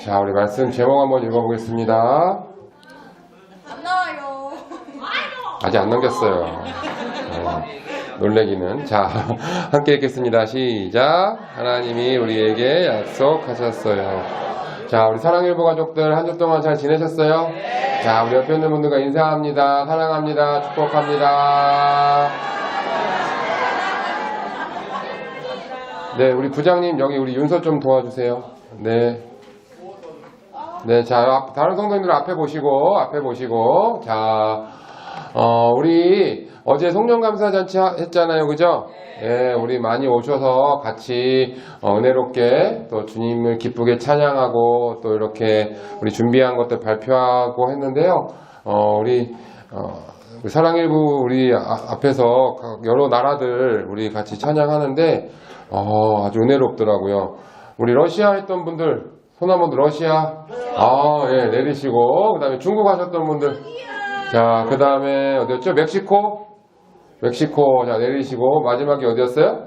자, 우리 말씀 제목 한번 읽어보겠습니다. 안 나와요. 아직 안 넘겼어요. 놀래기는. 자, 함께 읽겠습니다. 시작. 하나님이 우리에게 약속하셨어요. 자, 우리 사랑일보 가족들 한 주 동안 잘 지내셨어요? 자, 우리 옆에 있는 분들과 인사합니다. 사랑합니다. 축복합니다. 네, 우리 부장님 여기 우리 윤서 좀 도와주세요. 네. 네, 자, 다른 성도님들 앞에 보시고, 자, 우리 어제 송년감사잔치 했잖아요, 그죠? 예, 우리 많이 오셔서 같이 은혜롭게 또 주님을 기쁘게 찬양하고 또 이렇게 우리 준비한 것들 발표하고 했는데요. 우리 사랑일부 우리 앞에서 여러 나라들 우리 같이 찬양하는데 아주 은혜롭더라고요. 우리 러시아 했던 분들 손 한번 러시아 예, 내리시고 그 다음에 중국 하셨던 분들 자, 그 다음에 어디였죠? 멕시코 자 내리시고 마지막이 어디였어요?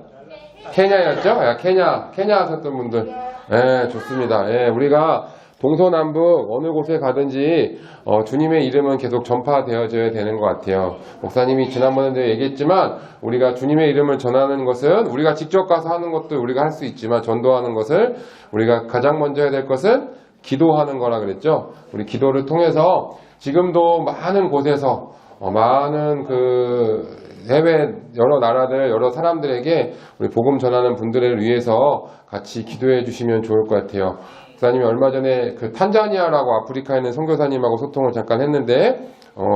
케냐였죠? 야, 케냐 하셨던 분들 예, 좋습니다. 예, 우리가 동서남북 어느 곳에 가든지 주님의 이름은 계속 전파되어져야 되는 것 같아요. 목사님이 지난번에도 얘기했지만 우리가 주님의 이름을 전하는 것은 우리가 직접 가서 하는 것도 우리가 할 수 있지만 전도하는 것을 우리가 가장 먼저 해야 될 것은 기도하는 거라 그랬죠. 우리 기도를 통해서 지금도 많은 곳에서 많은 그 해외 여러 나라들 여러 사람들에게 우리 복음 전하는 분들을 위해서 같이 기도해 주시면 좋을 것 같아요. 목사님이 얼마 전에 그 탄자니아라고 아프리카에 있는 선교사님하고 소통을 잠깐 했는데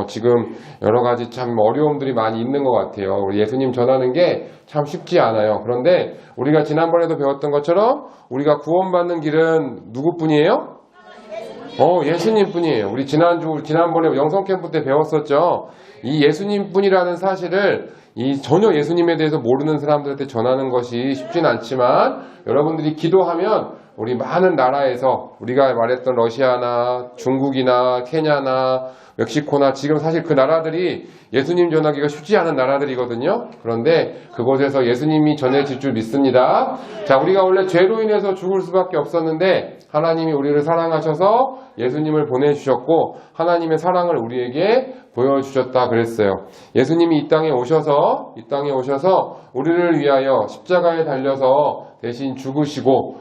지금 여러 가지 참 어려움들이 많이 있는 것 같아요. 우리 예수님 전하는 게 참 쉽지 않아요. 그런데 우리가 지난번에도 배웠던 것처럼 우리가 구원받는 길은 누구뿐이에요? 예수님 뿐이에요. 우리 지난번에 영성 캠프 때 배웠었죠. 이 예수님 뿐이라는 사실을 전혀 예수님에 대해서 모르는 사람들한테 전하는 것이 쉽진 않지만 여러분들이 기도하면 우리 많은 나라에서 우리가 말했던 러시아나 중국이나 케냐나 멕시코나 지금 사실 그 나라들이 예수님 전하기가 쉽지 않은 나라들이거든요. 그런데 그곳에서 예수님이 전해질 줄 믿습니다. 자, 우리가 원래 죄로 인해서 죽을 수밖에 없었는데 하나님이 우리를 사랑하셔서 예수님을 보내주셨고 하나님의 사랑을 우리에게 보여주셨다 그랬어요. 예수님이 이 땅에 오셔서 우리를 위하여 십자가에 달려서 대신 죽으시고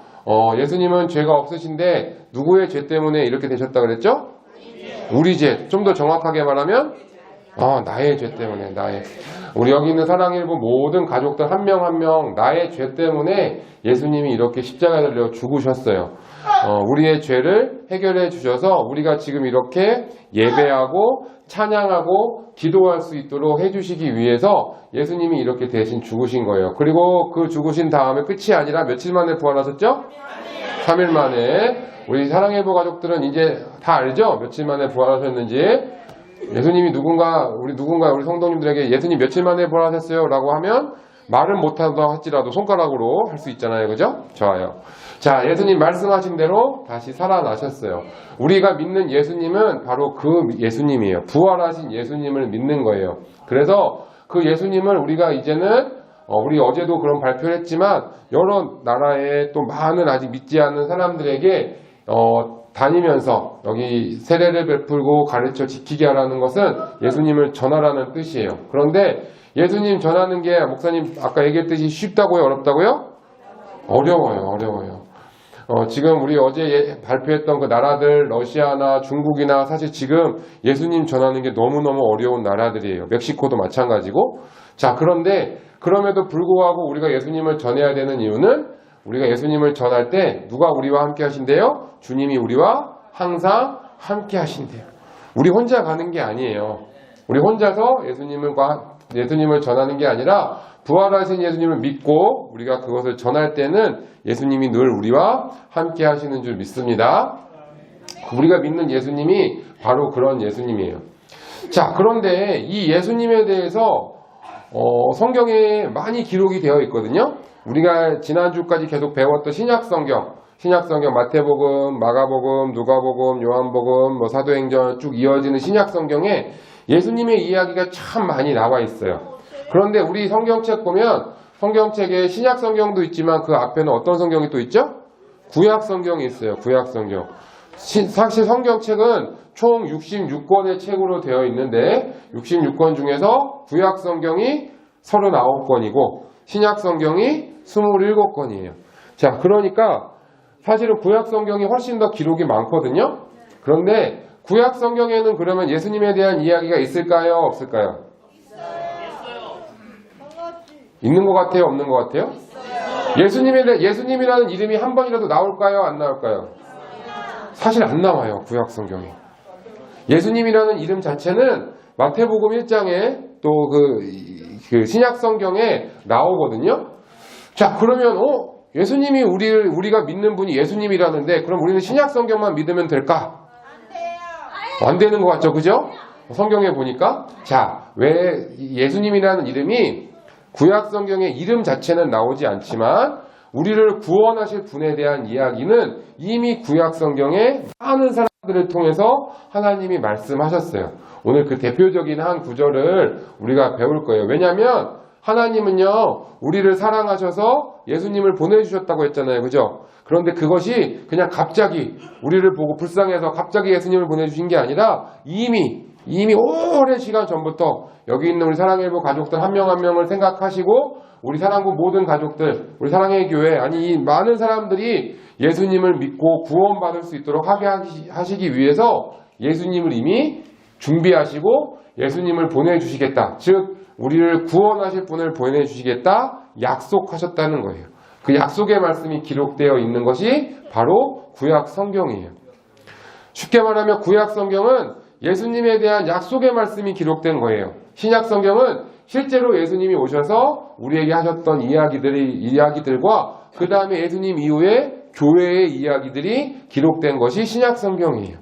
예수님은 죄가 없으신데 누구의 죄 때문에 이렇게 되셨다 그랬죠? 우리 죄. 좀 더 정확하게 말하면 나의 죄 때문에 우리 여기 있는 사랑일부 모든 가족들 한 명 한 명 나의 죄 때문에 예수님이 이렇게 십자가에 달려 죽으셨어요. 우리의 죄를 해결해 주셔서 우리가 지금 이렇게 예배하고 찬양하고 기도할 수 있도록 해주시기 위해서 예수님이 이렇게 대신 죽으신 거예요. 그리고 그 죽으신 다음에 끝이 아니라 며칠 만에 부활하셨죠? 3일 만에. 우리 사랑일부 가족들은 이제 다 알죠? 며칠 만에 부활하셨는지. 예수님이 우리 성도님들에게 예수님 며칠 만에 부활하셨어요? 라고 하면 말은 못하다 할지라도 손가락으로 할 수 있잖아요. 그죠? 좋아요. 자, 예수님 말씀하신 대로 다시 살아나셨어요. 우리가 믿는 예수님은 바로 그 예수님이에요. 부활하신 예수님을 믿는 거예요. 그래서 그 예수님을 우리가 이제는 우리 어제도 그런 발표를 했지만 여러 나라에 또 많은 아직 믿지 않는 사람들에게 다니면서 여기 세례를 베풀고 가르쳐 지키게 하라는 것은 예수님을 전하라는 뜻이에요. 그런데 예수님 전하는 게 목사님 아까 얘기했듯이 쉽다고요? 어렵다고요? 어려워요. 지금 우리 어제 발표했던 그 나라들 러시아나 중국이나 사실 지금 예수님 전하는 게 너무너무 어려운 나라들이에요. 멕시코도 마찬가지고. 자, 그런데 그럼에도 불구하고 우리가 예수님을 전해야 되는 이유는 우리가 예수님을 전할 때 누가 우리와 함께 하신대요? 주님이 우리와 항상 함께 하신대요. 우리 혼자 가는 게 아니에요. 우리 혼자서 예수님을 전하는 게 아니라 부활하신 예수님을 믿고 우리가 그것을 전할 때는 예수님이 늘 우리와 함께 하시는 줄 믿습니다. 우리가 믿는 예수님이 바로 그런 예수님이에요. 자, 그런데 이 예수님에 대해서 성경에 많이 기록이 되어 있거든요. 우리가 지난주까지 계속 배웠던 신약성경 마태복음, 마가복음, 누가복음, 요한복음, 사도행전 쭉 이어지는 신약성경에 예수님의 이야기가 참 많이 나와 있어요. 그런데 우리 성경책 보면 성경책에 신약성경도 있지만 그 앞에는 어떤 성경이 또 있죠? 구약 성경이 있어요. 구약 성경. 사실 성경책은 총 66권의 책으로 되어 있는데 66권 중에서 구약 성경이 39권이고 신약 성경이 27권이에요. 자, 그러니까 사실은 구약 성경이 훨씬 더 기록이 많거든요. 그런데 구약 성경에는 그러면 예수님에 대한 이야기가 있을까요? 없을까요? 있는 것 같아요? 없는 것 같아요? 예수님이라는 이름이 한 번이라도 나올까요? 안 나올까요? 사실 안 나와요. 구약 성경에. 예수님이라는 이름 자체는 마태복음 1장에 또 그 신약 성경에 나오거든요. 자, 그러면 예수님이 우리가 믿는 분이 예수님이라는데 그럼 우리는 신약 성경만 믿으면 될까? 안 되는 것 같죠, 그죠? 성경에 보니까 자, 왜 예수님이라는 이름이 구약 성경의 이름 자체는 나오지 않지만 우리를 구원하실 분에 대한 이야기는 이미 구약 성경에 많은 사람들을 통해서 하나님이 말씀하셨어요. 오늘 그 대표적인 한 구절을 우리가 배울 거예요. 왜냐하면 하나님은요, 우리를 사랑하셔서 예수님을 보내주셨다고 했잖아요. 그죠? 그런데 그것이 그냥 갑자기 우리를 보고 불쌍해서 갑자기 예수님을 보내주신 게 아니라 이미 오랜 시간 전부터 여기 있는 우리 사랑일부 가족들 한 명 한 명을 생각하시고 우리 사랑부 모든 가족들, 우리 사랑의 교회, 아니 이 많은 사람들이 예수님을 믿고 구원받을 수 있도록 하게 하시기 위해서 예수님을 이미 준비하시고 예수님을 보내주시겠다. 즉 우리를 구원하실 분을 보내주시겠다 약속하셨다는 거예요. 그 약속의 말씀이 기록되어 있는 것이 바로 구약 성경이에요. 쉽게 말하면 구약 성경은 예수님에 대한 약속의 말씀이 기록된 거예요. 신약 성경은 실제로 예수님이 오셔서 우리에게 하셨던 이야기들과 그 다음에 예수님 이후에 교회의 이야기들이 기록된 것이 신약 성경이에요.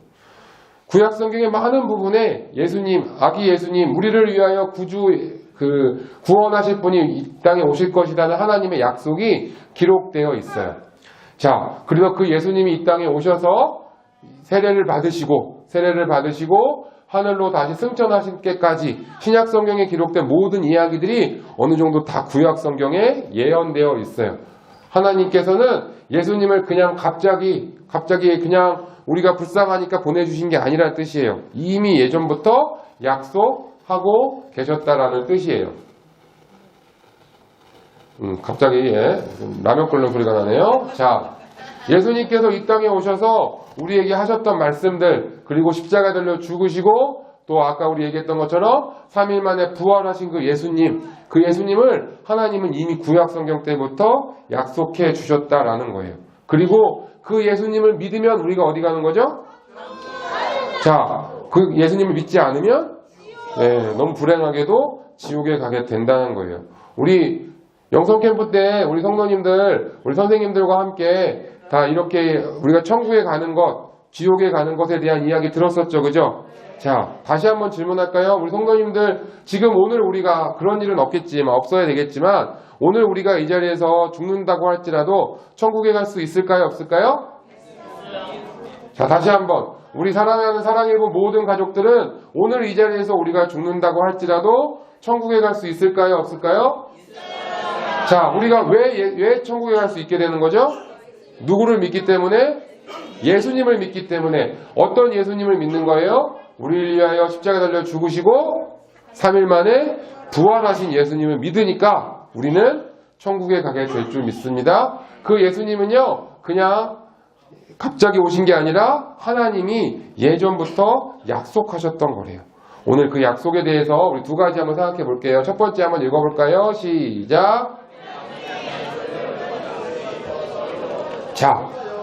구약 성경의 많은 부분에 예수님, 아기 예수님, 우리를 위하여 구원하실 분이 이 땅에 오실 것이라는 하나님의 약속이 기록되어 있어요. 자, 그래서 그 예수님이 이 땅에 오셔서 세례를 받으시고 하늘로 다시 승천하실 때까지 신약 성경에 기록된 모든 이야기들이 어느 정도 다 구약 성경에 예언되어 있어요. 하나님께서는 예수님을 그냥 갑자기 그냥 우리가 불쌍하니까 보내주신 게 아니라는 뜻이에요. 이미 예전부터 약속하고 계셨다라는 뜻이에요. 갑자기 라면 끓는 소리가 나네요. 자, 예수님께서 이 땅에 오셔서 우리에게 하셨던 말씀들, 그리고 십자가 달려 죽으시고 또 아까 우리 얘기했던 것처럼 3일 만에 부활하신 그 예수님을 하나님은 이미 구약 성경 때부터 약속해 주셨다라는 거예요. 그리고 그 예수님을 믿으면 우리가 어디 가는 거죠? 자, 그 예수님을 믿지 않으면 너무 불행하게도 지옥에 가게 된다는 거예요. 우리 영성 캠프 때 우리 성도님들, 우리 선생님들과 함께 다 이렇게 우리가 천국에 가는 것, 지옥에 가는 것에 대한 이야기 들었었죠. 그죠? 자, 다시 한번 질문할까요? 우리 성도님들, 지금 오늘 우리가 그런 일은 없어야 되겠지만 오늘 우리가 이 자리에서 죽는다고 할지라도 천국에 갈 수 있을까요? 없을까요? 자, 다시 한번 우리 사랑하는 사랑일부 모든 가족들은 오늘 이 자리에서 우리가 죽는다고 할지라도 천국에 갈 수 있을까요? 없을까요? 자, 우리가 왜 천국에 갈 수 있게 되는 거죠? 누구를 믿기 때문에? 예수님을 믿기 때문에. 어떤 예수님을 믿는 거예요? 우리를 위하여 십자가에 달려 죽으시고 3일 만에 부활하신 예수님을 믿으니까 우리는 천국에 가게 될 줄 믿습니다. 그 예수님은요, 그냥 갑자기 오신 게 아니라 하나님이 예전부터 약속하셨던 거래요. 오늘 그 약속에 대해서 우리 두 가지 한번 생각해 볼게요. 첫 번째 한번 읽어볼까요? 시작. 자,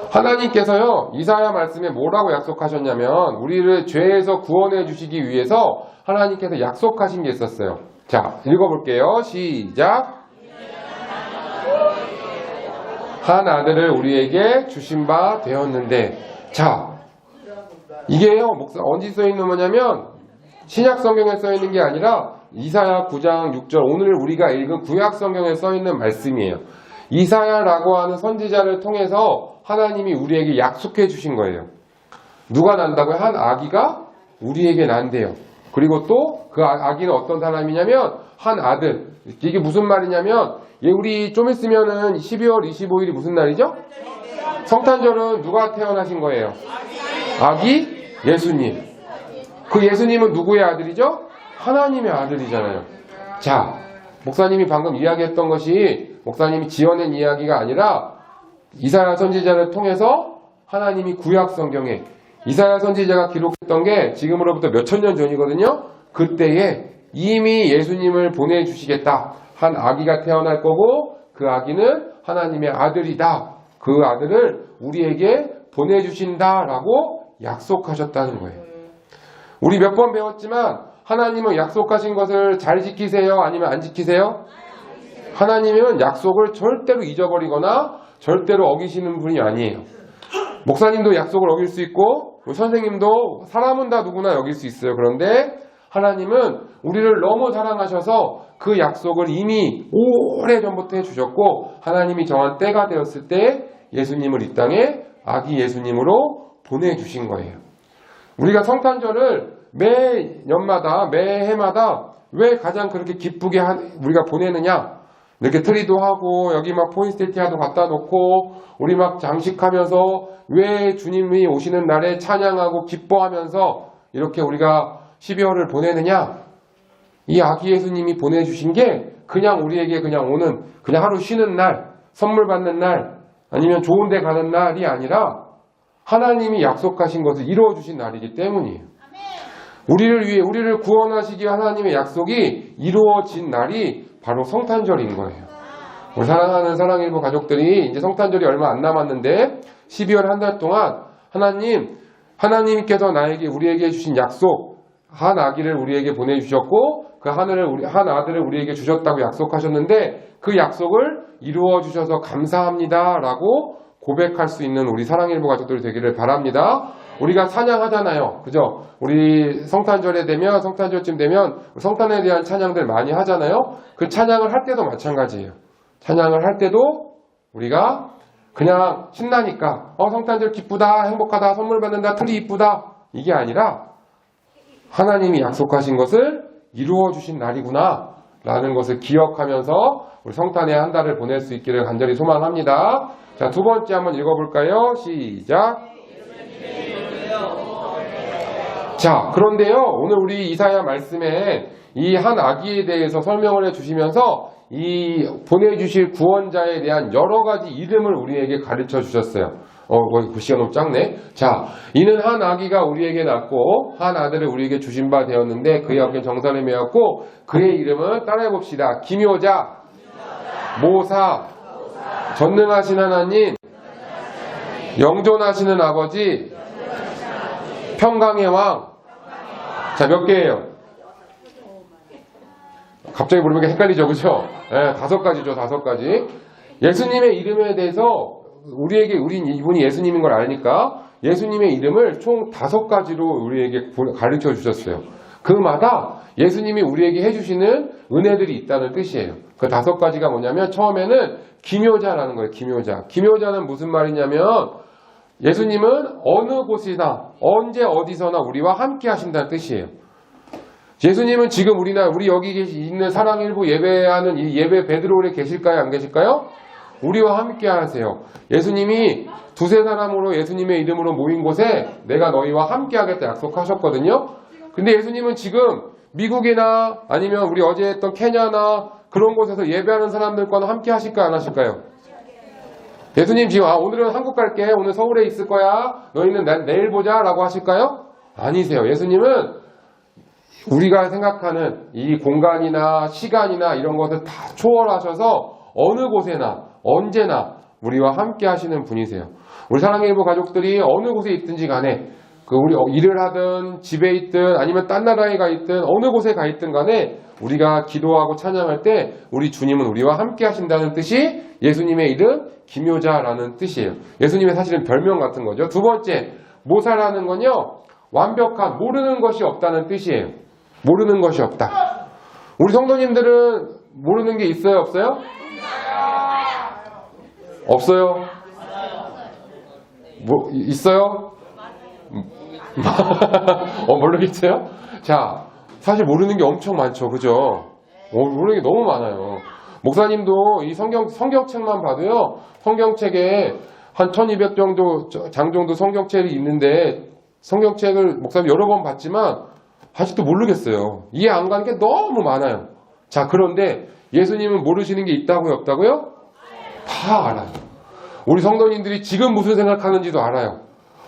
하나님께서요, 이사야 말씀에 뭐라고 약속하셨냐면 우리를 죄에서 구원해 주시기 위해서 하나님께서 약속하신 게 있었어요. 자, 읽어볼게요. 시작. 한 아들을 우리에게 주신 바 되었는데. 자, 이게요, 어디 써 있는 거냐면 신약 성경에 써 있는 게 아니라 이사야 9장 6절, 오늘 우리가 읽은 구약 성경에 써 있는 말씀이에요. 이사야라고 하는 선지자를 통해서 하나님이 우리에게 약속해 주신 거예요. 누가 난다고요? 한 아기가 우리에게 난대요. 그리고 또 그 아기는 어떤 사람이냐면 한 아들. 이게 무슨 말이냐면 우리 좀 있으면은 12월 25일이 무슨 날이죠? 성탄절은 누가 태어나신 거예요? 아기 예수님. 그 예수님은 누구의 아들이죠? 하나님의 아들이잖아요. 자, 목사님이 방금 이야기했던 것이 목사님이 지어낸 이야기가 아니라 이사야 선지자를 통해서 하나님이 구약 성경에 이사야 선지자가 기록했던 게 지금으로부터 몇천 년 전이거든요. 그때에 이미 예수님을 보내주시겠다. 한 아기가 태어날 거고 그 아기는 하나님의 아들이다. 그 아들을 우리에게 보내주신다라고 약속하셨다는 거예요. 우리 몇 번 배웠지만 하나님은 약속하신 것을 잘 지키세요? 아니면 안 지키세요? 하나님은 약속을 절대로 잊어버리거나 절대로 어기시는 분이 아니에요. 목사님도 약속을 어길 수 있고 선생님도 사람은 다 누구나 어길 수 있어요. 그런데 하나님은 우리를 너무 사랑하셔서 그 약속을 이미 오래전부터 해주셨고 하나님이 정한 때가 되었을 때 예수님을 이 땅에 아기 예수님으로 보내주신 거예요. 우리가 성탄절을 매년마다 매해마다 왜 가장 그렇게 기쁘게 우리가 보내느냐? 이렇게 트리도 하고 여기 막 포인세티아도 갖다 놓고 우리 막 장식하면서 왜 주님이 오시는 날에 찬양하고 기뻐하면서 이렇게 우리가 12월을 보내느냐? 이 아기 예수님이 보내주신 게 그냥 우리에게 그냥 오는 그냥 하루 쉬는 날, 선물 받는 날, 아니면 좋은 데 가는 날이 아니라 하나님이 약속하신 것을 이루어주신 날이기 때문이에요. 우리를 위해 우리를 구원하시기 위해 하나님의 약속이 이루어진 날이 바로 성탄절인 거예요. 우리 사랑하는 사랑일부 가족들이 이제 성탄절이 얼마 안 남았는데 12월 한 달 동안 하나님께서 우리에게 주신 약속, 한 아기를 우리에게 보내주셨고 그 한 아들을 우리에게 주셨다고 약속하셨는데 그 약속을 이루어 주셔서 감사합니다라고 고백할 수 있는 우리 사랑일부 가족들이 되기를 바랍니다. 우리가 찬양하잖아요. 그죠? 우리 성탄절쯤 되면 성탄에 대한 찬양들 많이 하잖아요. 그 찬양을 할 때도 마찬가지예요. 찬양을 할 때도 우리가 그냥 신나니까 성탄절 기쁘다, 행복하다, 선물 받는다, 트리 이쁘다 이게 아니라 하나님이 약속하신 것을 이루어 주신 날이구나 라는 것을 기억하면서 우리 성탄의 한 달을 보낼 수 있기를 간절히 소망합니다. 자, 두 번째 한번 읽어볼까요? 시작. 자, 그런데요, 오늘 우리 이사야 말씀에 이 한 아기에 대해서 설명을 해주시면서 이 보내주실 구원자에 대한 여러 가지 이름을 우리에게 가르쳐 주셨어요. 글씨가 너무 작네. 자, 이는 한 아기가 우리에게 낳고 한 아들을 우리에게 주신 바 되었는데 그의 어깨 정사를 메었고 그의 이름은 따라해봅시다. 기묘자, 모사, 전능하신 하나님, 영존하시는 아버지, 평강의 왕. 자, 몇 개예요? 갑자기 부르면 헷갈리죠, 그죠? 네, 5가지죠, 5가지. 예수님의 이름에 대해서 이분이 예수님인 걸 아니까 예수님의 이름을 총 5가지로 우리에게 가르쳐 주셨어요. 그마다 예수님이 우리에게 해주시는 은혜들이 있다는 뜻이에요. 그 5가지가 뭐냐면 처음에는 기묘자라는 거예요. 기묘자. 기묘자는 무슨 말이냐면 예수님은 어느 곳이나 언제 어디서나 우리와 함께 하신다는 뜻이에요. 예수님은 지금 우리 여기 있는 사랑일부 예배하는 이 예배 베드로홀에 계실까요? 안 계실까요? 우리와 함께 하세요. 예수님이 두세 사람으로 예수님의 이름으로 모인 곳에 내가 너희와 함께 하겠다 약속하셨거든요. 근데 예수님은 지금 미국이나 아니면 우리 어제 했던 케냐나 그런 곳에서 예배하는 사람들과는 함께 하실까요? 안 하실까요? 예수님 지금 오늘은 한국 갈게. 오늘 서울에 있을 거야. 너희는 내일 보자 라고 하실까요? 아니세요. 예수님은 우리가 생각하는 이 공간이나 시간이나 이런 것을 다 초월하셔서 어느 곳에나 언제나 우리와 함께 하시는 분이세요. 우리 사랑의 일부 가족들이 어느 곳에 있든지 간에 우리 일을 하든 집에 있든 아니면 딴 나라에 가 있든 어느 곳에 가 있든 간에 우리가 기도하고 찬양할 때 우리 주님은 우리와 함께 하신다는 뜻이 예수님의 이름 기묘자라는 뜻이에요. 예수님의 사실은 별명 같은 거죠. 두 번째, 모사라는 건요, 완벽한 모르는 것이 없다는 뜻이에요. 모르는 것이 없다. 우리 성도님들은 모르는 게 있어요, 없어요? 없어요? 뭐 있어요? 모르겠어요? 자, 사실 모르는 게 엄청 많죠, 그죠? 모르는 게 너무 많아요. 목사님도 이 성경책만 봐도요, 성경책에 한 1200 정도, 장 정도 성경책이 있는데, 성경책을 목사님 여러 번 봤지만, 아직도 모르겠어요. 이해 안 가는 게 너무 많아요. 자, 그런데 예수님은 모르시는 게 있다고요, 없다고요? 다 알아요. 우리 성도님들이 지금 무슨 생각하는지도 알아요.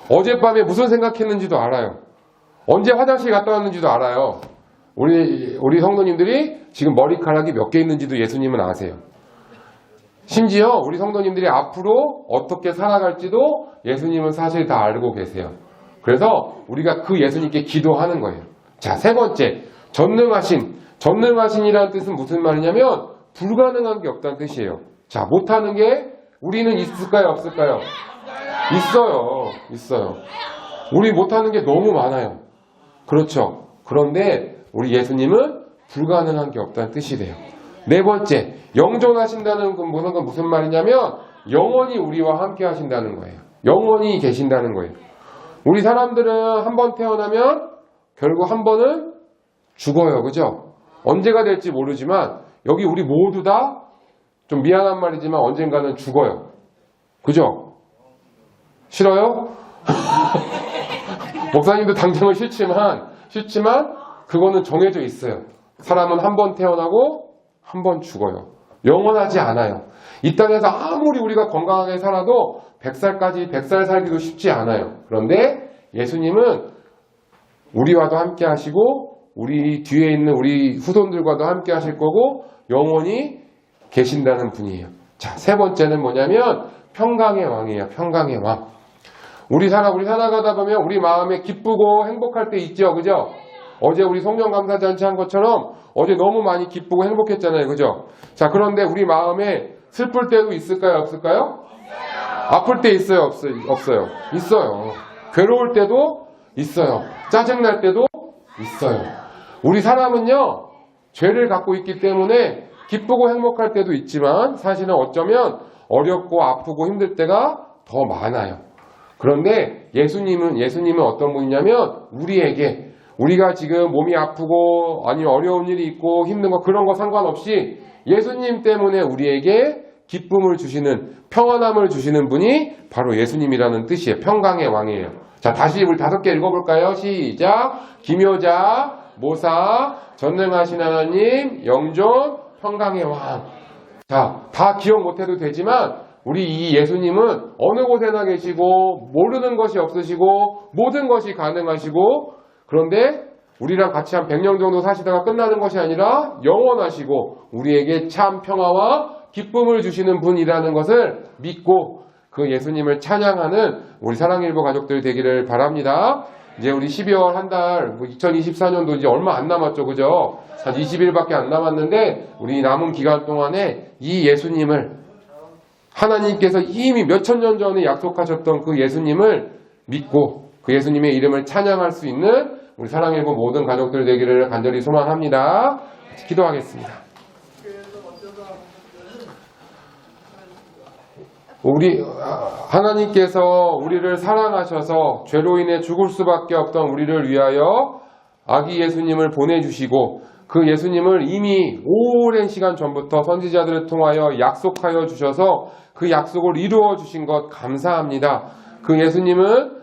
어젯밤에 무슨 생각했는지도 알아요. 언제 화장실 갔다 왔는지도 알아요. 우리 성도님들이 지금 머리카락이 몇 개 있는지도 예수님은 아세요. 심지어 우리 성도님들이 앞으로 어떻게 살아갈지도 예수님은 사실 다 알고 계세요. 그래서 우리가 그 예수님께 기도하는 거예요. 자, 세 번째, 전능하신이라는 뜻은 무슨 말이냐면 불가능한 게 없다는 뜻이에요. 자, 못하는 게 우리는 있을까요, 없을까요? 있어요. 우리 못하는 게 너무 많아요. 그렇죠. 그런데 우리 예수님은 불가능한 게 없다는 뜻이 돼요. 네 번째, 영존하신다는 건 무슨 말이냐면 영원히 우리와 함께 하신다는 거예요. 영원히 계신다는 거예요. 우리 사람들은 한 번 태어나면 결국 한 번은 죽어요. 그죠? 언제가 될지 모르지만 여기 우리 모두 다 좀 미안한 말이지만 언젠가는 죽어요. 그죠? 싫어요? 목사님도 당장은 싫지만 그거는 정해져 있어요. 사람은 한 번 태어나고 한 번 죽어요. 영원하지 않아요. 이 땅에서 아무리 우리가 건강하게 살아도 100살 살기도 쉽지 않아요. 그런데 예수님은 우리와도 함께 하시고 우리 뒤에 있는 우리 후손들과도 함께 하실 거고 영원히 계신다는 분이에요. 자, 세 번째는 뭐냐면 평강의 왕이에요. 평강의 왕. 우리 살아가다 보면 우리 마음에 기쁘고 행복할 때 있죠. 그죠? 어제 우리 송년 감사잔치 한 것처럼 어제 너무 많이 기쁘고 행복했잖아요. 그죠? 자, 그런데 우리 마음에 슬플 때도 있을까요? 없을까요? 아플 때 있어요? 없어요? 있어요. 괴로울 때도 있어요. 짜증날 때도 있어요. 우리 사람은요, 죄를 갖고 있기 때문에 기쁘고 행복할 때도 있지만 사실은 어쩌면 어렵고 아프고 힘들 때가 더 많아요. 그런데 예수님은 어떤 분이냐면 우리가 지금 몸이 아프고 아니면 어려운 일이 있고 힘든 거 그런 거 상관없이 예수님 때문에 우리에게 기쁨을 주시는 평안함을 주시는 분이 바로 예수님이라는 뜻이에요. 평강의 왕이에요. 자, 다시 우리 5개 읽어볼까요? 시작. 기묘자, 모사, 전능하신 하나님, 영존, 평강의 왕. 자, 다 기억 못해도 되지만 우리 이 예수님은 어느 곳에나 계시고 모르는 것이 없으시고 모든 것이 가능하시고 그런데 우리랑 같이 한 100년 정도 사시다가 끝나는 것이 아니라 영원하시고 우리에게 참 평화와 기쁨을 주시는 분이라는 것을 믿고 그 예수님을 찬양하는 우리 사랑일보 가족들 되기를 바랍니다. 이제 우리 12월 한 달, 2024년도 이제 얼마 안 남았죠. 그죠? 한 20일밖에 안 남았는데 우리 남은 기간 동안에 이 예수님을 하나님께서 이미 몇천 년 전에 약속하셨던 그 예수님을 믿고 그 예수님의 이름을 찬양할 수 있는 우리 사랑일보 모든 가족들 되기를 간절히 소망합니다. 기도하겠습니다. 하나님께서 우리를 사랑하셔서 죄로 인해 죽을 수밖에 없던 우리를 위하여 아기 예수님을 보내주시고 그 예수님을 이미 오랜 시간 전부터 선지자들을 통하여 약속하여 주셔서 그 약속을 이루어 주신 것 감사합니다. 그 예수님은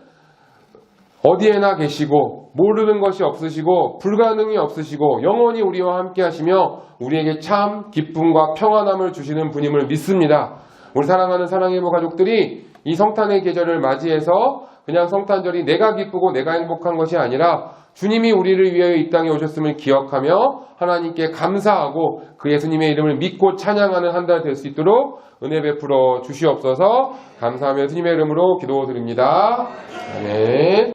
어디에나 계시고 모르는 것이 없으시고 불가능이 없으시고 영원히 우리와 함께 하시며 우리에게 참 기쁨과 평안함을 주시는 분임을 믿습니다. 우리 사랑하는 사랑일보 가족들이 이 성탄의 계절을 맞이해서 그냥 성탄절이 내가 기쁘고 내가 행복한 것이 아니라 주님이 우리를 위하여 이 땅에 오셨음을 기억하며 하나님께 감사하고 그 예수님의 이름을 믿고 찬양하는 한 달 될 수 있도록 은혜 베풀어 주시옵소서. 감사하며 예수님의 이름으로 기도드립니다. 아멘.